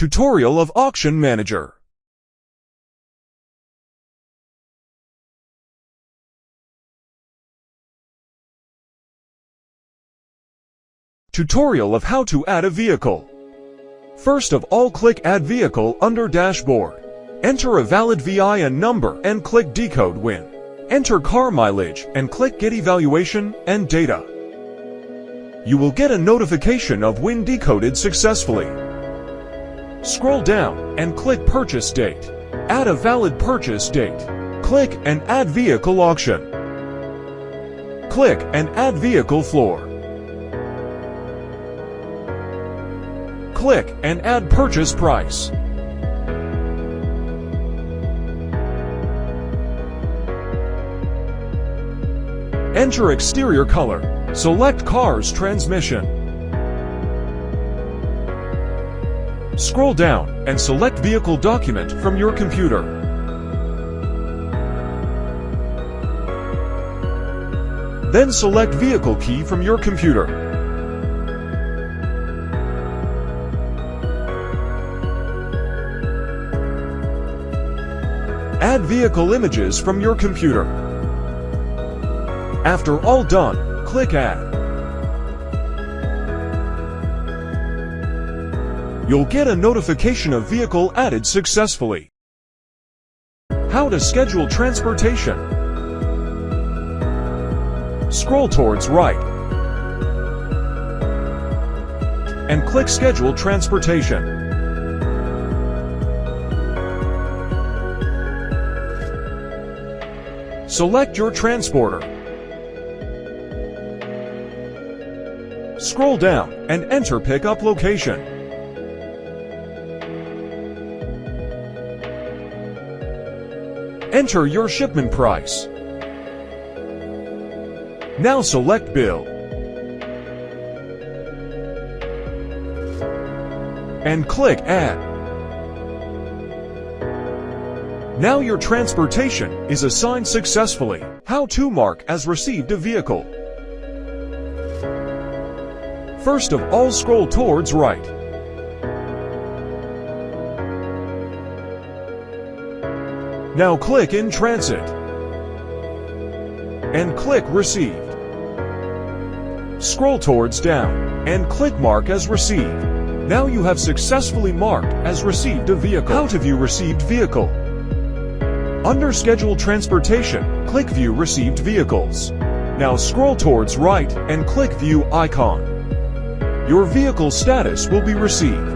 Tutorial of Auction Manager. Tutorial of how to add a vehicle. First of all, click Add Vehicle under Dashboard. Enter a valid VIN number and click Decode VIN. Enter car mileage and click Get Evaluation and Data. You will get a notification of VIN decoded successfully. Scroll down and click Purchase Date. Add a valid purchase date. Click and Add Vehicle Auction. Click and Add Vehicle Floor. Click and Add Purchase Price. Enter exterior color. Select car's transmission. Scroll down and select Vehicle Document from your computer. Then select Vehicle Key from your computer. Add vehicle images from your computer. After all done, click Add. You'll get a notification of vehicle added successfully. How to schedule transportation. Scroll towards right and click Schedule Transportation. Select your transporter. Scroll down and enter pickup location. Enter your shipment price. Now select Bill and click Add. Now your transportation is assigned successfully. How to mark as received a vehicle. First of all, scroll towards right. Now click In Transit and click Received. Scroll towards down and click Mark as Received. Now you have successfully marked as received a vehicle. How to view received vehicle. Under Schedule Transportation, click View Received Vehicles. Now scroll towards right and click View icon. Your vehicle status will be received.